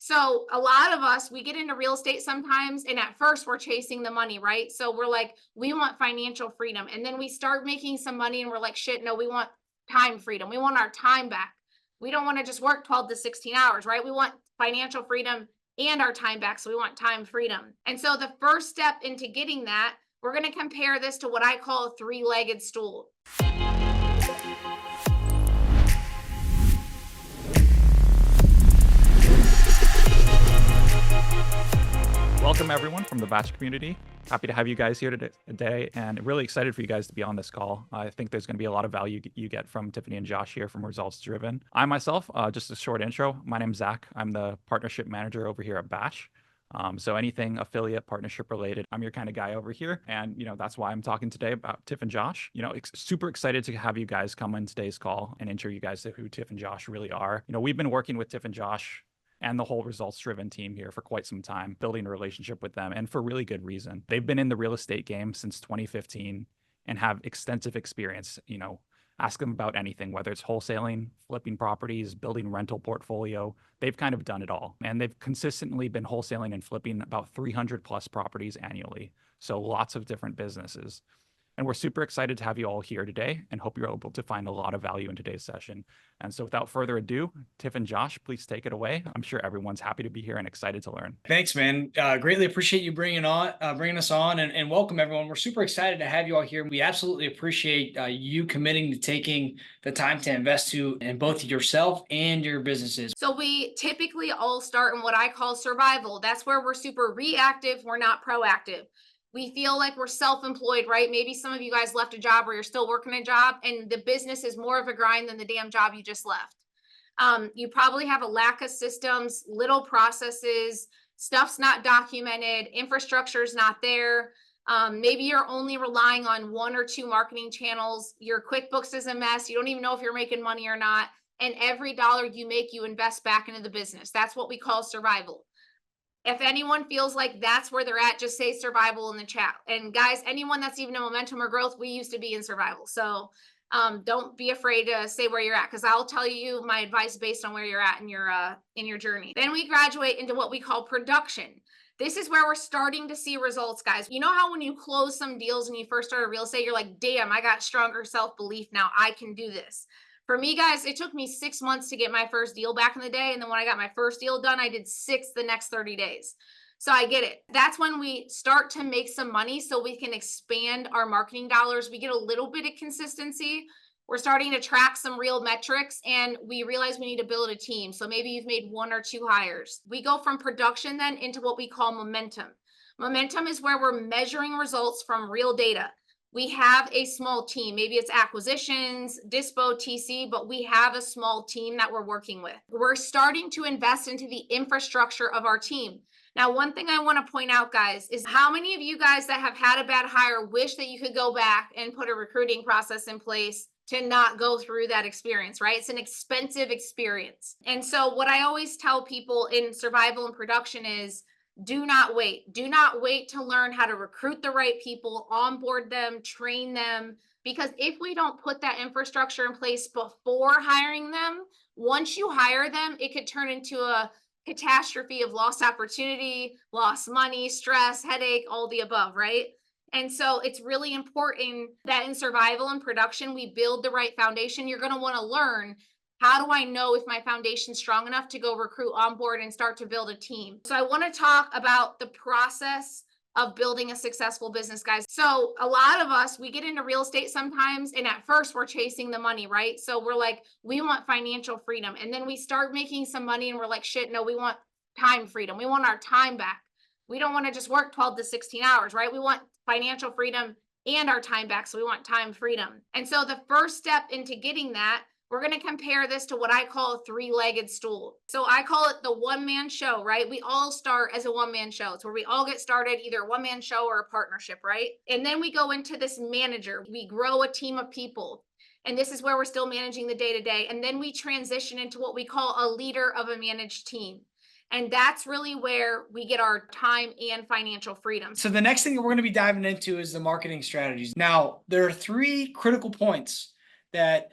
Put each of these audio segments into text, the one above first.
So a lot of us, we get into real estate sometimes, and at first we're chasing the money, right? So we're like, we want financial freedom. And then we start making some money and we're like, shit, no, we want time freedom. We want our time back. We don't want to just work 12 to 16 hours, right? We want financial freedom and our time back. So we want time freedom. And so the first step into getting that, we're going to compare this to what I call a three-legged stool. Welcome everyone from the Batch community. Happy to have you guys here today and really excited for you guys to be on this call. I think there's going to be a lot of value you get from Tiffany and Josh here from Results Driven. I myself, just a short intro, my name's Zach. I'm the partnership manager over here at Batch. So anything affiliate partnership related, I'm your kind of guy over here. And, that's why I'm talking today about Tiff and Josh. Super excited to have you guys come on today's call and intro you guys to who Tiff and Josh really are. We've been working with Tiff and Josh and the whole results driven team here for quite some time, building a relationship with them, and for really good reason. They've been in the real estate game since 2015 and have extensive experience. Ask them about anything, whether it's wholesaling, flipping properties, building rental portfolio. They've kind of done it all. And they've consistently been wholesaling and flipping about 300 plus properties annually. So lots of different businesses. And we're super excited to have you all here today and hope you're able to find a lot of value in today's session. And so without further ado, Tiff and Josh, please take it away. I'm sure everyone's happy to be here and excited to learn. Thanks, man. Greatly appreciate you bringing us on and welcome everyone. We're super excited to have you all here. We absolutely appreciate you committing to taking the time to invest in both yourself and your businesses. So we typically all start in what I call survival. That's where we're super reactive. We're not proactive. We feel like we're self-employed, right? Maybe some of you guys left a job or you're still working a job and the business is more of a grind than the damn job you just left. You probably have a lack of systems, little processes, stuff's not documented, infrastructure is not there. Maybe you're only relying on one or two marketing channels. Your QuickBooks is a mess. You don't even know if you're making money or not. And every dollar you make, you invest back into the business. That's what we call survival. If anyone feels like that's where they're at, just say survival in the chat. And guys, anyone that's even in momentum or growth, we used to be in survival. So don't be afraid to say where you're at, because I'll tell you my advice based on where you're at in your journey. Then we graduate into what we call production. This is where we're starting to see results, guys. You know how when you close some deals and you first started real estate, you're like, damn, I got stronger self-belief now. I can do this. For me, guys, it took me 6 months to get my first deal back in the day. And then when I got my first deal done, I did 6 the next 30 days. So I get it. That's when we start to make some money so we can expand our marketing dollars. We get a little bit of consistency. We're starting to track some real metrics and we realize we need to build a team. So maybe you've made 1 or 2 hires. We go from production then into what we call momentum. Momentum is where we're measuring results from real data. We have a small team. Maybe it's acquisitions, dispo, TC, but we have a small team that we're working with. We're starting to invest into the infrastructure of our team. Now, one thing I want to point out, guys, is how many of you guys that have had a bad hire wish that you could go back and put a recruiting process in place to not go through that experience, right? It's an expensive experience. And so what I always tell people in survival and production is, do not wait. Do not wait to learn how to recruit the right people, onboard them, train them. Because if we don't put that infrastructure in place before hiring them, once you hire them, it could turn into a catastrophe of lost opportunity, lost money, stress, headache, all the above, right? And so it's really important that in survival and production, we build the right foundation. You're going to want to learn, how do I know if my foundation's strong enough to go recruit, onboard, and start to build a team? So I want to talk about the process of building a successful business, guys. So a lot of us, we get into real estate sometimes, and at first we're chasing the money, right? So we're like, we want financial freedom. And then we start making some money and we're like, shit, no, we want time freedom. We want our time back. We don't want to just work 12 to 16 hours, right? We want financial freedom and our time back. So we want time freedom. And so the first step into getting that, we're going to compare this to what I call a three-legged stool. So I call it the one-man show, right? We all start as a one-man show. It's where we all get started, either a one-man show or a partnership, right? And then we go into this manager. We grow a team of people. And this is where we're still managing the day-to-day. And then we transition into what we call a leader of a managed team. And that's really where we get our time and financial freedom. So the next thing that we're going to be diving into is the marketing strategies. Now, there are 3 critical points that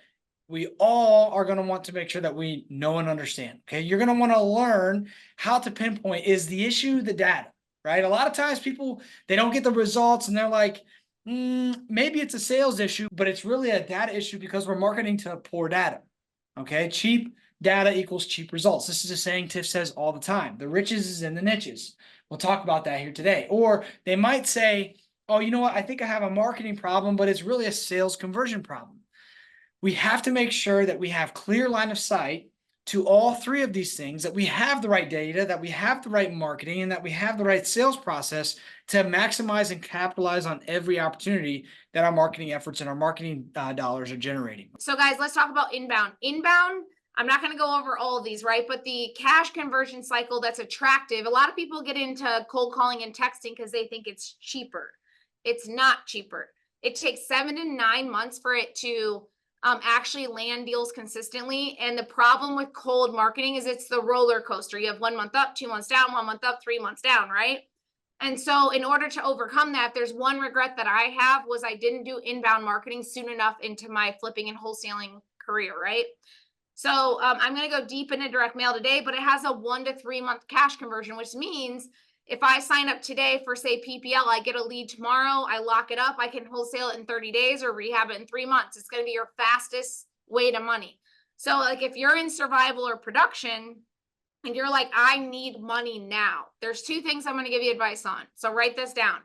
we all are going to want to make sure that we know and understand. Okay. You're going to want to learn how to pinpoint, is the issue the data, right? A lot of times people, they don't get the results and they're like, maybe it's a sales issue, but it's really a data issue because we're marketing to poor data. Okay. Cheap data equals cheap results. This is a saying Tiff says all the time. The riches is in the niches. We'll talk about that here today. Or they might say, oh, you know what? I think I have a marketing problem, but it's really a sales conversion problem. We have to make sure that we have clear line of sight to all three of these things, that we have the right data, that we have the right marketing, and that we have the right sales process to maximize and capitalize on every opportunity that our marketing efforts and our marketing dollars are generating. So guys, let's talk about inbound. Inbound, I'm not going to go over all of these, right? But the cash conversion cycle that's attractive. A lot of people get into cold calling and texting because they think it's cheaper. It's not cheaper. It takes 7 to 9 months for it to actually land deals consistently. And the problem with cold marketing is it's the roller coaster. You have 1 month up, 2 months down, 1 month up, 3 months down, right? And so in order to overcome that, there's one regret that I have was I didn't do inbound marketing soon enough into my flipping and wholesaling career, right? So I'm going to go deep into direct mail today, but it has a 1 to 3 month cash conversion, which means if I sign up today for, say, PPL, I get a lead tomorrow, I lock it up, I can wholesale it in 30 days or rehab it in 3 months. It's going to be your fastest way to money. So like if you're in survival or production and you're like, I need money now, there's 2 things I'm going to give you advice on. So write this down.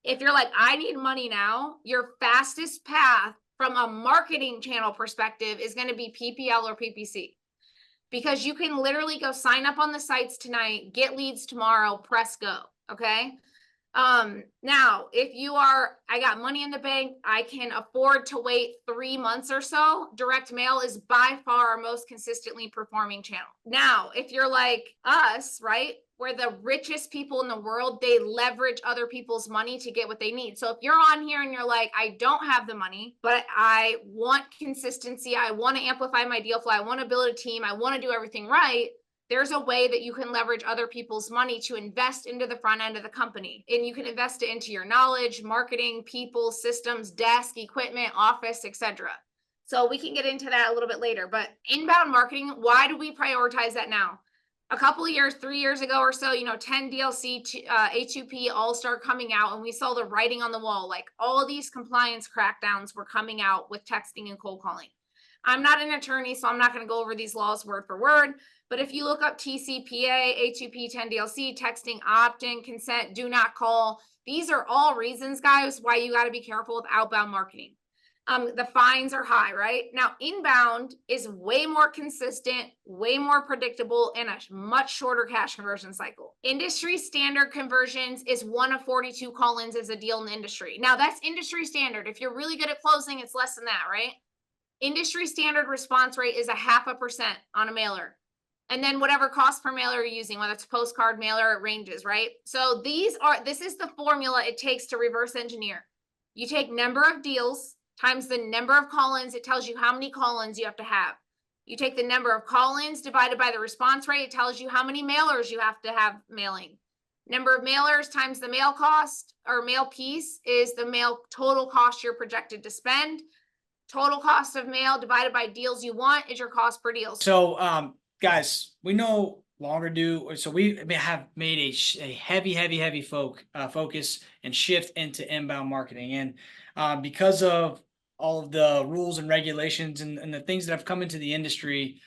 If you're like, I need money now, your fastest path from a marketing channel perspective is going to be PPL or PPC. Because you can literally go sign up on the sites tonight, get leads tomorrow, press go. Okay. Now, if you are, I got money in the bank, I can afford to wait 3 months or so, direct mail is by far our most consistently performing channel. Now, if you're like us, right? We're the richest people in the world, they leverage other people's money to get what they need. So if you're on here and you're like, I don't have the money, but I want consistency, I want to amplify my deal flow, I want to build a team, I want to do everything right, there's a way that you can leverage other people's money to invest into the front end of the company. And you can invest it into your knowledge, marketing, people, systems, desk, equipment, office, etc. So we can get into that a little bit later. But inbound marketing, why do we prioritize that now? A couple of years, 3 years ago or so, 10 DLC, A2P all started coming out and we saw the writing on the wall. Like all these compliance crackdowns were coming out with texting and cold calling. I'm not an attorney, so I'm not going to go over these laws word for word. But if you look up TCPA, A2P, 10 DLC, texting, opt-in, consent, do not call, these are all reasons, guys, why you got to be careful with outbound marketing. The fines are high, right? Now, inbound is way more consistent, way more predictable, and a much shorter cash conversion cycle. Industry standard conversions is 1 of 42 call-ins as a deal in the industry. Now, that's industry standard. If you're really good at closing, it's less than that, right? Industry standard response rate is 0.5% on a mailer. And then whatever cost per mailer you're using, whether it's postcard mailer, it ranges, right? So this is the formula it takes to reverse engineer. You take number of deals times the number of call-ins, it tells you how many call-ins you have to have. You take the number of call-ins divided by the response rate, it tells you how many mailers you have to have mailing. Number of mailers times the mail cost or mail piece is the mail total cost you're projected to spend. Total cost of mail divided by deals you want is your cost per deal. So, guys, we no longer do. So we have made a heavy focus and shift into inbound marketing. And because of all of the rules and regulations and the things that have come into the industry,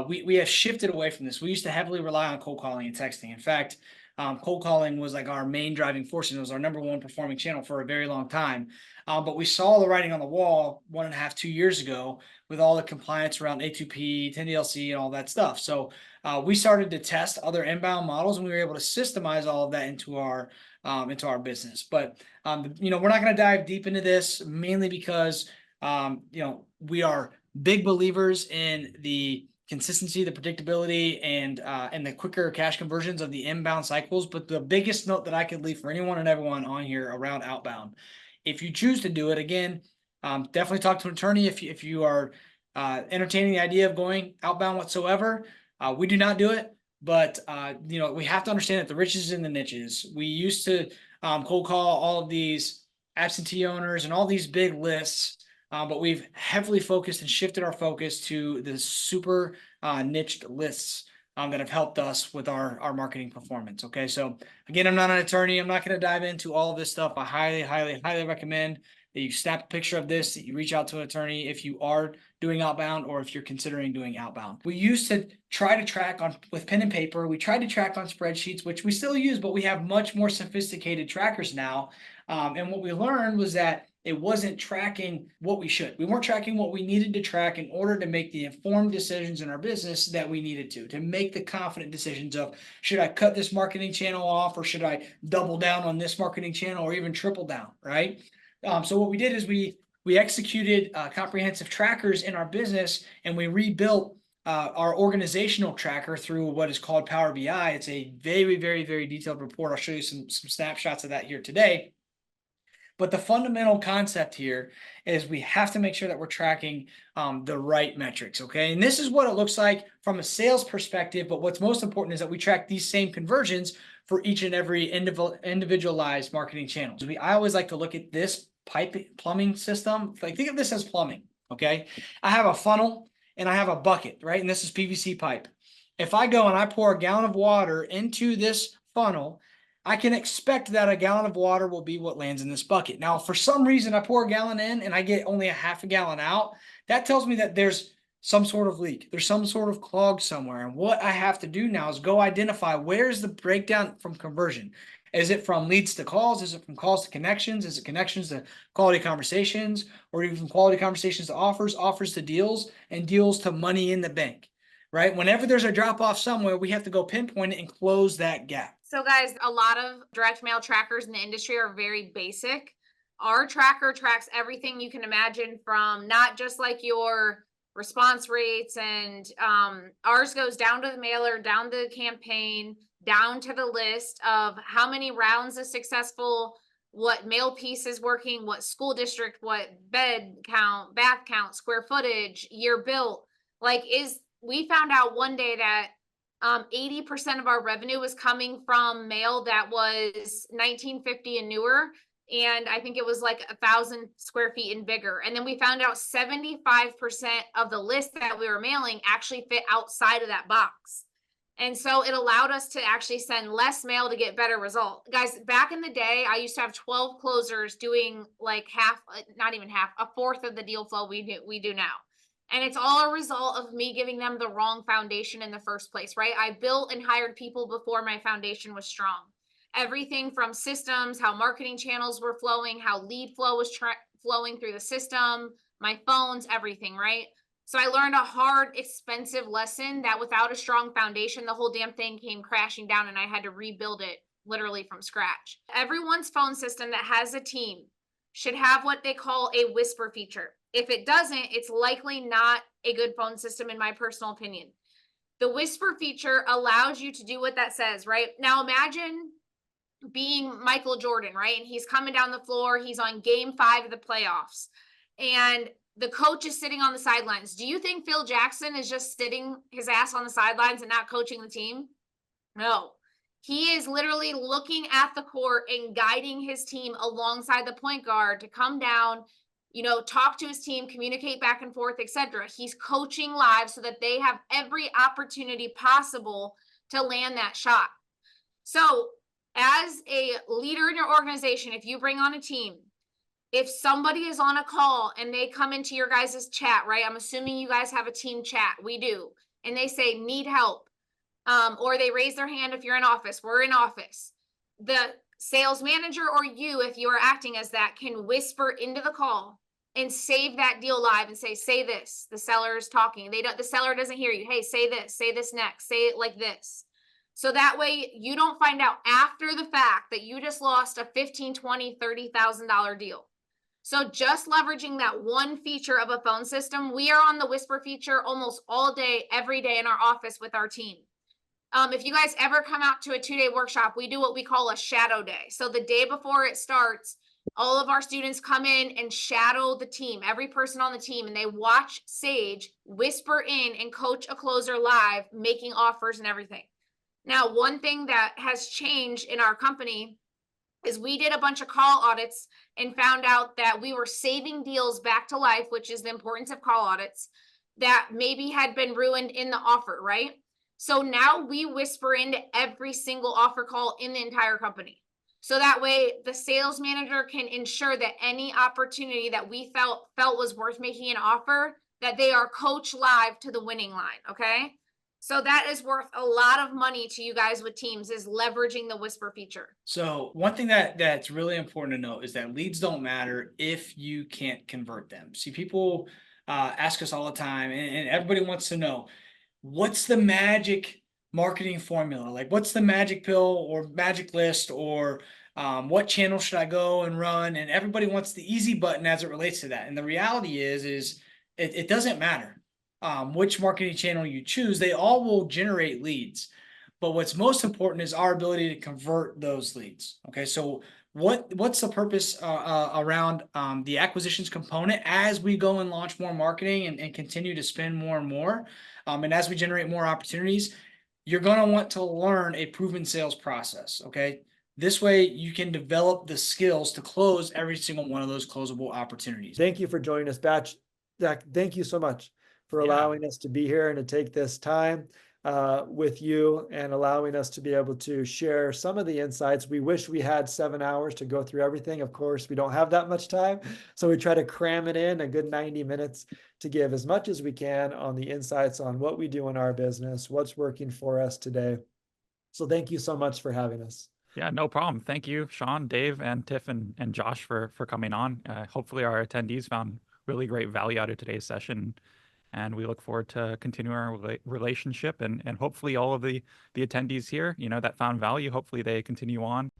we have shifted away from this. We used to heavily rely on cold calling and texting. In fact, cold calling was like our main driving force, and it was our #1 performing channel for a very long time. But we saw the writing on the wall 1.5, 2 years ago with all the compliance around A2P, 10 DLC, and all that stuff. So we started to test other inbound models, and we were able to systemize all of that into our business. But we're not going to dive deep into this, mainly because we are big believers in the consistency, the predictability, and the quicker cash conversions of the inbound cycles. But the biggest note that I could leave for anyone and everyone on here around outbound, if you choose to do it, again, definitely talk to an attorney if you are entertaining the idea of going outbound whatsoever. We do not do it, but we have to understand that the riches is in the niches. We used to cold call all of these absentee owners and all these big lists but we've heavily focused and shifted our focus to the super niched lists that have helped us with our marketing performance. Okay, so again, I'm not an attorney. I'm not going to dive into all of this stuff. I highly recommend that you snap a picture of this, that you reach out to an attorney if you are doing outbound or if you're considering doing outbound. We used to try to track with pen and paper. We tried to track on spreadsheets, which we still use, but we have much more sophisticated trackers now. And what we learned was that it wasn't tracking what we should. We weren't tracking what we needed to track in order to make the informed decisions in our business that we needed to make the confident decisions of, should I cut this marketing channel off, or should I double down on this marketing channel, or even triple down, right? So what we did is we executed comprehensive trackers in our business, and we rebuilt our organizational tracker through what is called Power BI. It's a very, very, very detailed report. I'll show you some snapshots of that here today. But the fundamental concept here is we have to make sure that we're tracking the right metrics, okay? And this is what it looks like from a sales perspective, but what's most important is that we track these same conversions for each and every individualized marketing channel. So I always like to look at this plumbing system. Like, think of this as plumbing, okay? I have a funnel and I have a bucket, right? And this is PVC pipe. If I go and I pour a gallon of water into this funnel, I can expect that a gallon of water will be what lands in this bucket. Now, if for some reason I pour a gallon in and I get only a half a gallon out, that tells me that there's some sort of leak. There's some sort of clog somewhere. And what I have to do now is go identify, where's the breakdown from conversion? Is it from leads to calls? Is it from calls to connections? Is it connections to quality conversations? Or even from quality conversations to offers, offers to deals, and deals to money in the bank, right? Whenever there's a drop off somewhere, we have to go pinpoint it and close that gap. So guys, a lot of direct mail trackers in the industry are very basic. Our tracker tracks everything you can imagine, from not just like your response rates, and ours goes down to the mailer, down to the campaign, down to the list of how many rounds is successful, what mail piece is working, what school district, what bed count, bath count, square footage, year built. We found out one day that 80% of our revenue was coming from mail that was 1950 and newer. And I think it was like 1,000 square feet and bigger. And then we found out 75% of the list that we were mailing actually fit outside of that box. And so it allowed us to actually send less mail to get better result. Guys, back in the day, I used to have 12 closers doing like half, not even half, a fourth of the deal flow we do now. And it's all a result of me giving them the wrong foundation in the first place, right? I built and hired people before my foundation was strong. Everything from systems, how marketing channels were flowing, how lead flow was flowing through the system, my phones, everything, right? So I learned a hard, expensive lesson that without a strong foundation, the whole damn thing came crashing down, and I had to rebuild it literally from scratch. Everyone's phone system that has a team should have what they call a whisper feature. If it doesn't, it's likely not a good phone system, in my personal opinion. The whisper feature allows you to do what that says, right? Now imagine being Michael Jordan, right? And he's coming down the floor. He's on game 5 of the playoffs. And the coach is sitting on the sidelines. Do you think Phil Jackson is just sitting his ass on the sidelines and not coaching the team? No. He is literally looking at the court and guiding his team alongside the point guard to come down, talk to his team, communicate back and forth, etc. He's coaching live so that they have every opportunity possible to land that shot. So as a leader in your organization, if you bring on a team, if somebody is on a call and they come into your guys' chat, right? I'm assuming you guys have a team chat. We do. And they say, need help. Or they raise their hand if you're in office. We're in office. The sales manager, or you, if you are acting as that, can whisper into the call and save that deal live and say this. The seller is talking. The seller doesn't hear you. Hey, say this next. Say it like this. So that way you don't find out after the fact that you just lost a $15,000, $20,000, $30,000 deal. So just leveraging that one feature of a phone system, we are on the whisper feature almost all day, every day in our office with our team. If you guys ever come out to a 2-day workshop, we do what we call a shadow day. So the day before it starts, all of our students come in and shadow the team, every person on the team, and they watch Sage whisper in and coach a closer live, making offers and everything. Now, one thing that has changed in our company is we did a bunch of call audits and found out that we were saving deals back to life, which is the importance of call audits, that maybe had been ruined in the offer, right? So now we whisper into every single offer call in the entire company. So that way the sales manager can ensure that any opportunity that we felt was worth making an offer, that they are coached live to the winning line. Okay. So that is worth a lot of money to you guys with teams, is leveraging the whisper feature. So one thing that's really important to note is that leads don't matter if you can't convert them. See, people ask us all the time, and everybody wants to know, what's the magic marketing formula? Like, what's the magic pill or magic list, or what channel should I go and run? And everybody wants the easy button as it relates to that. And the reality is it doesn't matter which marketing channel you choose. They all will generate leads. But what's most important is our ability to convert those leads. Okay, so what's the purpose around the acquisitions component as we go and launch more marketing and continue to spend more and more, and as we generate more opportunities, you're going to want to learn a proven sales process. Okay, this way you can develop the skills to close every single one of those closable opportunities. Thank you for joining us, Batch. Zach, thank you so much for allowing us to be here and to take this time with you and allowing us to be able to share some of the insights. We wish we had 7 hours to go through everything. Of course, we don't have that much time. So we try to cram it in a good 90 minutes to give as much as we can on the insights on what we do in our business, what's working for us today. So thank you so much for having us. Yeah, no problem. Thank you, Sean, Dave, and Tiff and Josh for coming on. Hopefully our attendees found really great value out of today's session. And we look forward to continuing our relationship, and hopefully all of the attendees here, that found value, hopefully they continue on.